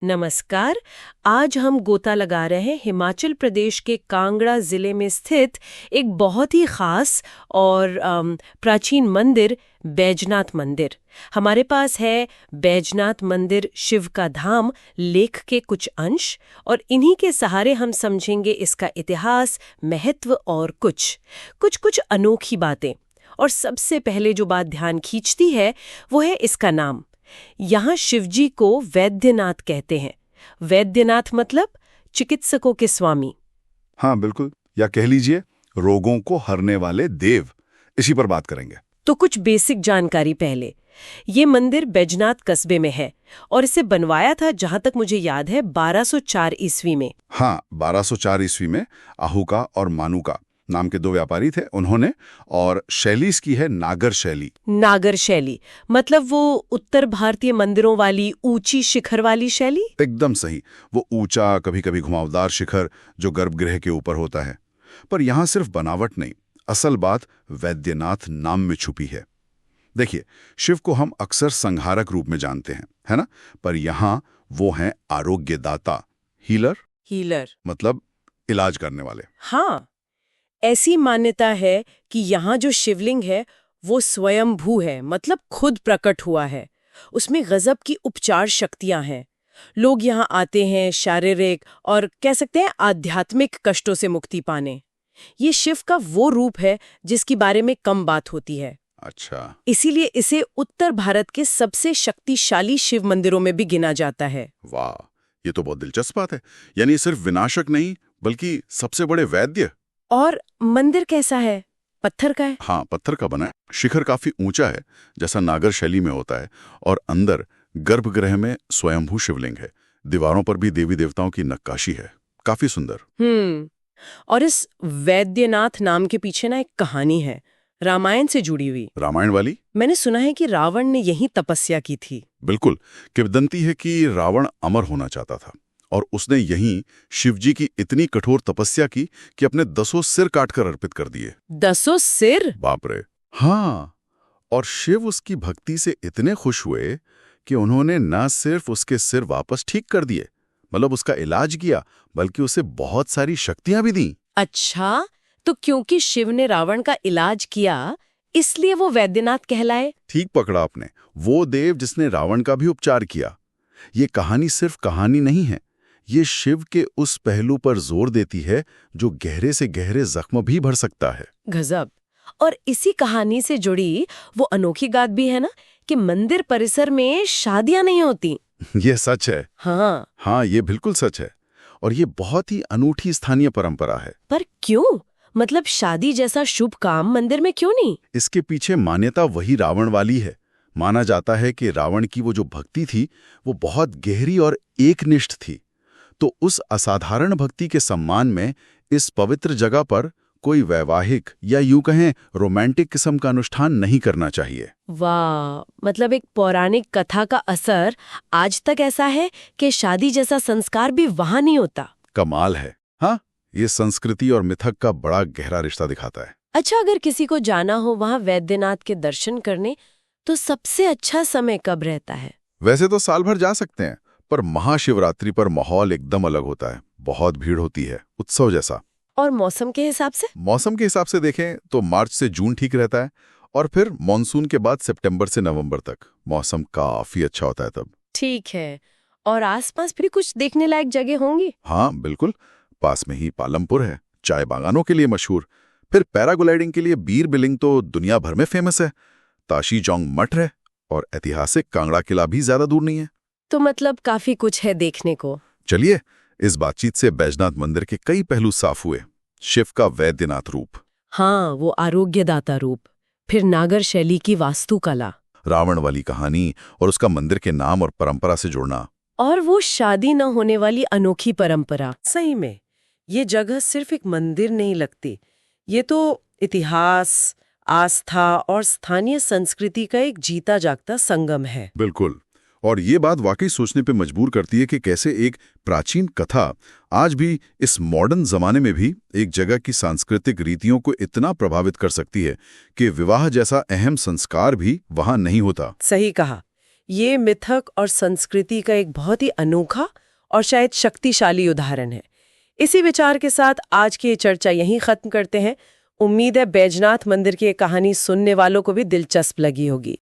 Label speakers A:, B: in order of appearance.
A: नमस्कार। आज हम गोता लगा रहे हैं हिमाचल प्रदेश के कांगड़ा जिले में स्थित एक बहुत ही खास और प्राचीन मंदिर बैजनाथ मंदिर। हमारे पास है बैजनाथ मंदिर शिव का धाम लेख के कुछ अंश, और इन्हीं के सहारे हम समझेंगे इसका इतिहास, महत्व और कुछ अनोखी बातें। और सबसे पहले जो बात ध्यान खींचती है वो है इसका नाम। यहाँ शिवजी को वैद्यनाथ कहते हैं। वैद्यनाथ मतलब चिकित्सकों के स्वामी।
B: हाँ बिल्कुल, या कह लीजिए रोगों को हरने वाले देव। इसी पर बात करेंगे।
A: तो कुछ बेसिक जानकारी पहले। ये मंदिर बैजनाथ कस्बे में है और इसे बनवाया था, जहां तक मुझे याद है, 1204 ईस्वी में।
B: हाँ, 1204 ईस्वी में आहूका और मानुका नाम के दो व्यापारी थे उन्होंने, और शैली इसकी है नागर शैली।
A: नागर शैली मतलब वो उत्तर भारतीय मंदिरों वाली ऊंची शिखर वाली शैली?
B: एकदम सही, वो ऊंचा कभी कभी घुमावदार शिखर जो गर्भगृह के ऊपर होता है। पर यहाँ सिर्फ बनावट नहीं, असल बात वैद्यनाथ नाम में छुपी है। देखिए, शिव को हम अक्सर संहारक रूप में जानते हैं, है ना? पर यहाँ वो हैं आरोग्यदाता, हीलर मतलब इलाज करने वाले।
A: हाँ, ऐसी मान्यता है कि यहाँ जो शिवलिंग है वो स्वयंभू है, मतलब खुद प्रकट हुआ है। उसमें गजब की उपचार शक्तियां हैं। लोग यहाँ आते हैं शारीरिक और कह सकते हैं आध्यात्मिक कष्टों से मुक्ति पाने। ये शिव का वो रूप है जिसके बारे में कम बात होती है।
B: अच्छा,
A: इसीलिए इसे उत्तर भारत के सबसे शक्तिशाली शिव मंदिरों में भी गिना जाता है।
B: वाह, ये तो बहुत दिलचस्प बात है। यानी सिर्फ विनाशक नहीं बल्कि सबसे बड़े वैद्य।
A: और मंदिर कैसा है? पत्थर का है?
B: हाँ, पत्थर का बना है। शिखर काफी ऊंचा है, जैसा नागर शैली में होता है, और अंदर गर्भगृह में स्वयंभू शिवलिंग है। दीवारों पर भी देवी देवताओं की नक्काशी है, काफी सुंदर।
A: और इस वैद्यनाथ नाम के पीछे ना एक कहानी है, रामायण से जुड़ी हुई।
B: रामायण वाली?
A: मैंने सुना है कि रावण ने यही तपस्या की थी।
B: बिल्कुल, किंवदंती है कि रावण अमर होना चाहता था और उसने यहीं शिवजी की इतनी कठोर तपस्या की कि अपने 10 सिर काटकर अर्पित कर दिए।
A: 10 सिर?
B: बाप रे! हाँ, और शिव उसकी भक्ति से इतने खुश हुए कि उन्होंने न सिर्फ उसके सिर वापस ठीक कर दिए, मतलब उसका इलाज किया, बल्कि उसे बहुत सारी शक्तियां भी दी।
A: अच्छा, तो क्योंकि शिव ने रावण का इलाज किया इसलिए वो वैद्यनाथ कहलाए?
B: ठीक पकड़ा आपने, वो देव जिसने रावण का भी उपचार किया। ये कहानी सिर्फ कहानी नहीं है, ये शिव के उस पहलू पर जोर देती है जो गहरे से गहरे जख्म भी भर सकता है।
A: गजब। और इसी कहानी से जुड़ी वो अनोखी बात भी है ना कि मंदिर परिसर में शादियां नहीं होती।
B: ये सच है।
A: हाँ,
B: ये बिल्कुल सच है, और ये बहुत ही अनूठी स्थानीय परंपरा है।
A: पर क्यों? मतलब शादी जैसा शुभ काम मंदिर में क्यों नहीं?
B: इसके पीछे मान्यता वही रावण वाली है। माना जाता है कि रावण की वो जो भक्ति थी वो बहुत गहरी और एकनिष्ठ थी, तो उस असाधारण भक्ति के सम्मान में इस पवित्र जगह पर कोई वैवाहिक या यूं कहें रोमांटिक किस्म का अनुष्ठान नहीं करना चाहिए।
A: वाह, मतलब एक पौराणिक कथा का असर आज तक ऐसा है कि शादी जैसा संस्कार भी वहां नहीं होता।
B: कमाल है। हाँ, ये संस्कृति और मिथक का बड़ा गहरा रिश्ता दिखाता है।
A: अच्छा, अगर किसी को जाना हो वहां वैद्यनाथ के दर्शन करने, तो सबसे अच्छा समय कब रहता है?
B: वैसे तो साल भर जा सकते हैं, पर महाशिवरात्रि पर माहौल एकदम अलग होता है। बहुत भीड़ होती है, उत्सव जैसा।
A: और मौसम के हिसाब से?
B: मौसम के हिसाब से देखें तो मार्च से जून ठीक रहता है, और फिर मॉनसून के बाद सितंबर से नवंबर तक मौसम काफी अच्छा होता है तब।
A: ठीक है। और आसपास भी कुछ देखने लायक जगह होंगी?
B: हाँ बिल्कुल, पास में ही पालमपुर है, चाय बागानों के लिए मशहूर। फिर पैराग्लाइडिंग के लिए बीर बिलिंग तो दुनिया भर में फेमस है। ताशी जोंग मठ है, और ऐतिहासिक कांगड़ा किला भी ज्यादा दूर नहीं है।
A: तो मतलब काफी कुछ है देखने को।
B: चलिए, इस बातचीत से बैजनाथ मंदिर के कई पहलू साफ हुए। शिव का वैद्यनाथ रूप,
A: हाँ, वो आरोग्यदाता रूप। फिर नागर शैली की वास्तुकला,
B: रावण वाली कहानी और उसका मंदिर के नाम और परंपरा से जुड़ना,
A: और वो शादी न होने वाली अनोखी परंपरा। सही में ये जगह सिर्फ एक मंदिर नहीं लगती, ये तो इतिहास, आस्था और स्थानीय संस्कृति का एक जीता जागता संगम है।
B: बिल्कुल। और ये बात वाकई सोचने पे मजबूर करती है कि कैसे एक प्राचीन कथा आज भी इस मॉडर्न जमाने में भी एक जगह की सांस्कृतिक रीतियों को इतना प्रभावित कर सकती है कि विवाह जैसा अहम संस्कार भी वहां नहीं होता।
A: सही कहा। ये मिथक और संस्कृति का एक बहुत ही अनोखा और शायद शक्तिशाली उदाहरण है। इसी विचार के साथ आज की ये चर्चा यहीं खत्म करते हैं। उम्मीद है बैजनाथ मंदिर की ये कहानी सुनने वालों को भी दिलचस्प लगी होगी।